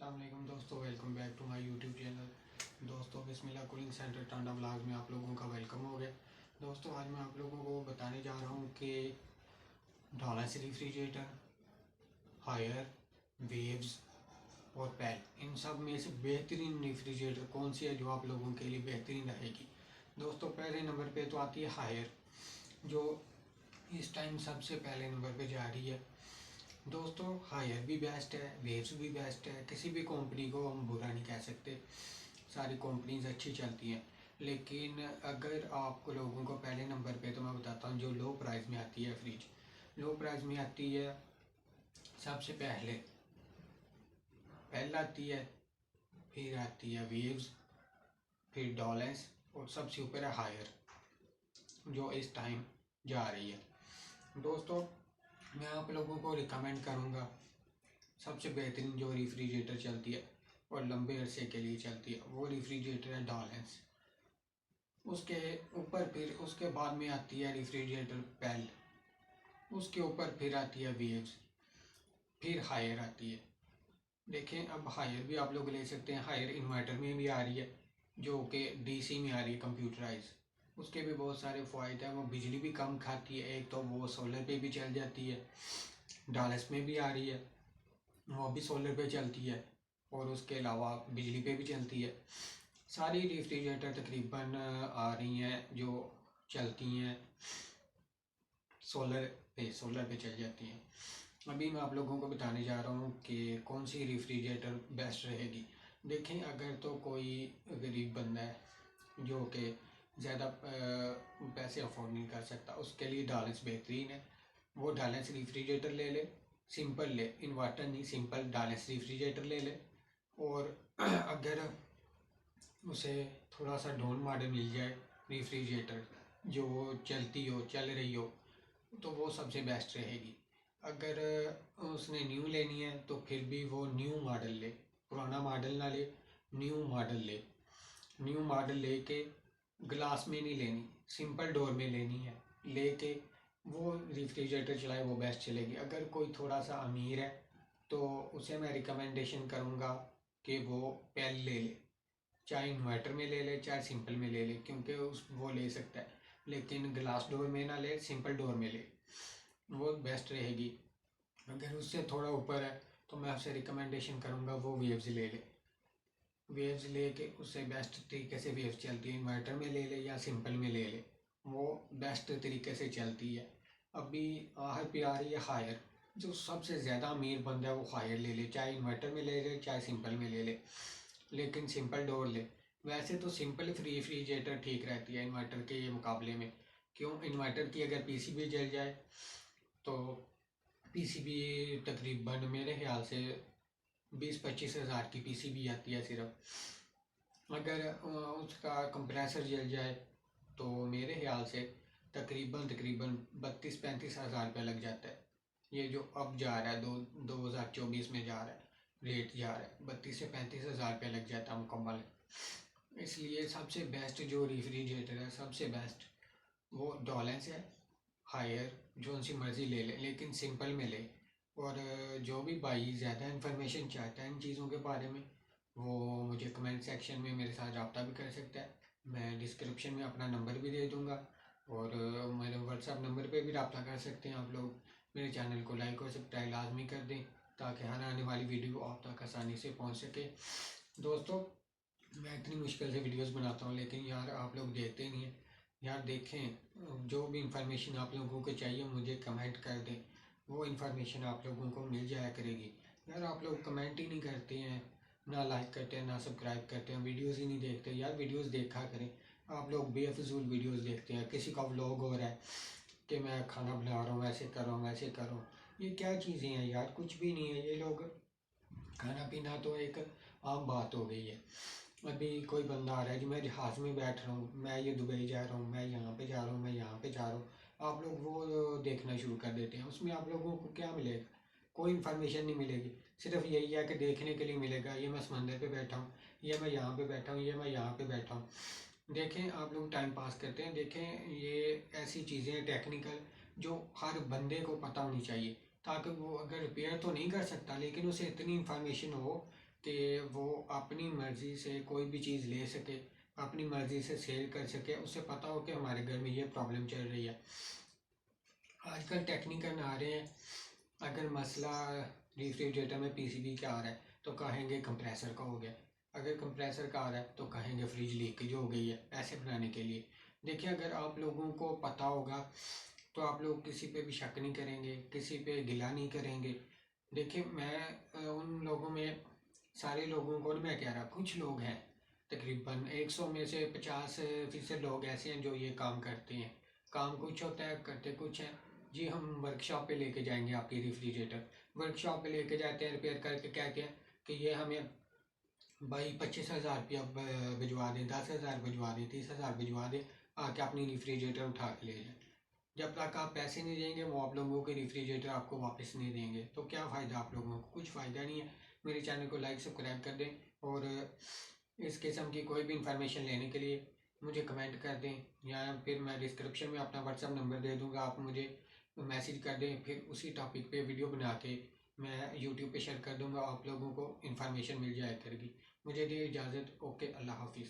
अस्सलाम वालेकुम दोस्तों, welcome back to my YouTube channel. दोस्तों Bismillah cooling centre Tanda blog में आप लोगों का वेलकम हो गया। दोस्तों आज मैं आप लोगों को बताने जा रहा हूँ कि डॉलस रेफ्रिजरेटर, हायर, वेव्स और पैल, इन सब में से बेहतरीन रेफ्रिजरेटर कौन सी है जो आप लोगों के लिए बेहतरीन रहेगी। दोस्तों पहले नंबर पे तो आती है हायर, जो इस टाइम सबसे पहले नंबर पे जा रही है। दोस्तों हायर भी बेस्ट है, वेव्स भी बेस्ट है, किसी भी कंपनी को हम बुरा नहीं कह सकते, सारी कंपनीज अच्छी चलती हैं। लेकिन अगर आप लोगों को पहले नंबर पे तो मैं बताता हूँ जो लो प्राइस में आती है फ्रिज, लो प्राइस में आती है सबसे पहले आती है, फिर आती है वेव्स, फिर डॉलेंस और सबसे ऊपर है हायर जो इस टाइम जा रही है। दोस्तों मैं आप लोगों को रिकमेंड करूँगा सबसे बेहतरीन जो रेफ्रिजरेटर चलती है और लंबे अरसे के लिए चलती है वो रेफ्रिजरेटर है डॉलेंस। उसके ऊपर फिर उसके बाद में आती है रेफ्रिजरेटर पेल, उसके ऊपर फिर आती है वेव्स, फिर हायर आती है। देखें अब हायर भी आप लोग ले सकते हैं, हायर इन्वर्टर में भी आ रही है जो कि डीसी में आ रही है कंप्यूटराइज। उसके भी बहुत सारे फ़ायदे हैं, वो बिजली भी कम खाती है, एक तो वो सोलर पे भी चल जाती है, डॉलस में भी आ रही है वो भी सोलर पे चलती है और उसके अलावा बिजली पे भी चलती है। सारी रेफ्रिजरेटर तकरीबन आ रही हैं जो चलती हैं सोलर पे चल जाती हैं। अभी मैं आप लोगों को बताने जा रहा हूँ कि कौन सी रेफ्रिजरेटर बेस्ट रहेगी। देखें अगर तो कोई गरीब बंदा है जो कि ज़्यादा पैसे अफोर्ड नहीं कर सकता, उसके लिए डालेंस बेहतरीन है, वो डालेंस रेफ्रिजरेटर ले ले, सिंपल ले, इन्वर्टर नहीं सिंपल डालेंस रेफ्रिजरेटर ले ले। और अगर उसे थोड़ा सा डाउन मॉडल मिल जाए रेफ्रिजरेटर जो चल रही हो तो वो सबसे बेस्ट रहेगी। अगर उसने न्यू लेनी है तो फिर भी वो न्यू मॉडल ले, पुराना मॉडल ना ले, न्यू मॉडल ले। न्यू मॉडल लेके ग्लास में नहीं लेनी, सिंपल डोर में लेनी है, लेके वो रेफ्रिजरेटर चलाए वो बेस्ट चलेगी। अगर कोई थोड़ा सा अमीर है तो उसे मैं रिकमेंडेशन करूँगा कि वो पेल ले ले, चाहे इन्वर्टर में ले ले चाहे सिंपल में ले ले, क्योंकि उस वो ले सकता है, लेकिन ग्लास डोर में ना ले, सिंपल डोर में ले, वो बेस्ट रहेगी। अगर उससे थोड़ा ऊपर है तो मैं आपसे रिकमेंडेशन करूँगा वो वेव्स ले ले, वेव्स ले के उससे बेस्ट तरीके से वेव्स चलती है, इन्वर्टर में ले ले या सिंपल में ले ले, वो बेस्ट तरीके से चलती है। अभी आहर पे आ रही है हायर, जो सबसे ज़्यादा अमीर बंदा है वो हायर ले ले, चाहे इन्वर्टर में ले ले चाहे सिंपल में ले ले, लेकिन सिंपल डोर ले। वैसे तो सिंपल रेफ्रिजरेटर ठीक रहती है इन्वर्टर के ये मुकाबले में। क्यों? इन्वर्टर की अगर पीसीबी जल जाए तो पीसीबी तकरीबन मेरे ख्याल से 20-25 हज़ार की पीसीबी आती है सिर्फ। अगर उसका कंप्रेसर जल जाए तो मेरे ख्याल से तकरीबन 32-35 हज़ार रुपये लग जाता है। ये जो अब जा रहा है 2024 में जा रहा है, रेट जा रहा है 32 से 35 हज़ार रुपये लग जाता है मुकम्मल। इसलिए सबसे बेस्ट जो रेफ्रिजरेटर है सबसे बेस्ट वो डॉलेंस है। हायर जो सी मर्ज़ी ले ले, लेकिन सिंपल में ले। और जो भी भाई ज़्यादा इन्फॉर्मेशन चाहता है इन चीज़ों के बारे में वो मुझे कमेंट सेक्शन में मेरे साथ रब्ता भी कर सकता है, मैं डिस्क्रिप्शन में अपना नंबर भी दे दूँगा और मेरे व्हाट्सएप नंबर पे भी रब्ता कर सकते हैं आप लोग। मेरे चैनल को लाइक और सब्सक्राइब लाजमी कर दें ताकि हर आने वाली वीडियो आप तक आसानी से पहुँच सके। दोस्तों मैं इतनी मुश्किल से वीडियोस बनाता हूँ लेकिन यार आप लोग देखते नहीं हैं। यार देखें, जो भी इंफॉर्मेशन आप लोगों को चाहिए मुझे कमेंट कर दें, वो इन्फॉर्मेशन आप लोगों को मिल जाया करेगी। यार आप लोग कमेंट ही नहीं करते हैं, ना लाइक करते हैं, ना सब्सक्राइब करते हैं, वीडियोस ही नहीं देखते। यार वीडियोस देखा करें, आप लोग बेफिजूल वीडियोस देखते हैं। किसी का व्लॉग हो रहा है कि मैं खाना बना रहा हूँ, ऐसे कर रहा हूँ वैसे कर रहा हूँ, ये क्या चीज़ें हैं यार, कुछ भी नहीं है। ये लोग खाना पीना तो एक आम बात हो गई है। अभी कोई बंदा आ रहा है कि मैं जहाज़ में बैठ रहा हूँ, मैं ये दुबई जा रहा हूँ, मैं यहाँ पे जा रहा हूँ, मैं यहाँ पे जा रहा हूँ, आप लोग वो देखना शुरू कर देते हैं। उसमें आप लोगों को क्या मिलेगा? कोई इन्फॉर्मेशन नहीं मिलेगी, सिर्फ यही है कि देखने के लिए मिलेगा, ये मैं समंदर पे बैठा हूँ, ये मैं यहाँ पे बैठा हूँ, ये मैं यहाँ पे बैठा हूँ। देखें आप लोग टाइम पास करते हैं, देखें ये ऐसी चीज़ें टेक्निकल जो हर बंदे को पता होनी चाहिए, ताकि वो अगर रिपेयर तो नहीं कर सकता लेकिन उसे इतनी इन्फॉर्मेशन हो कि वो अपनी मर्ज़ी से कोई भी चीज़ ले सके, अपनी मर्ज़ी से सेल कर सके, उसे पता हो कि हमारे घर में ये प्रॉब्लम चल रही है। आजकल टेक्निकल आ रहे हैं, अगर मसला रेफ्रिजरेटर में पीसीबी का आ रहा है तो कहेंगे कंप्रेसर का हो गया, अगर कंप्रेसर का आ रहा है तो कहेंगे फ्रिज लीकेज हो गई है पैसे बनाने के लिए। देखिए, अगर आप लोगों को पता होगा तो आप लोग किसी पे भी शक नहीं करेंगे, किसी पे गिला नहीं करेंगे। देखिए, मैं उन लोगों में, सारे लोगों को नहीं मैं कह रहा, कुछ लोग हैं, तकरीबन 100 में से 50% लोग ऐसे हैं जो ये काम करते हैं। काम कुछ होता है, करते कुछ हैं। जी, हम वर्कशॉप पे लेके जाएंगे आपकी रेफ्रिजरेटर, वर्कशॉप पे लेके जाते हैं, रिपेयर करके कहते हैं कि ये हमें भाई 25,000 रुपया भिजवा दें, 10,000 भिजवा दें, 30,000 भिजवा दें, आके अपनी रेफ्रिजरेटर उठा के ले जाए। जब तक आप पैसे नहीं देंगे वो आप लोगों के रेफ्रिजरेटर आपको वापस नहीं देंगे, तो क्या फ़ायदा आप लोगों को? कुछ फ़ायदा नहीं है। मेरे चैनल को लाइक सब्सक्राइब कर दें, और इस किस्म की कोई भी इंफॉर्मेशन लेने के लिए मुझे कमेंट कर दें, या फिर मैं डिस्क्रिप्शन में अपना व्हाट्सअप नंबर दे दूँगा, आप मुझे मैसेज कर दें, फिर उसी टॉपिक पे वीडियो बना के मैं यूट्यूब पे शेयर कर दूँगा, आप लोगों को इन्फॉर्मेशन मिल जाया करेगी। मुझे दिए इजाज़त। ओके, अल्लाह हाफिज़।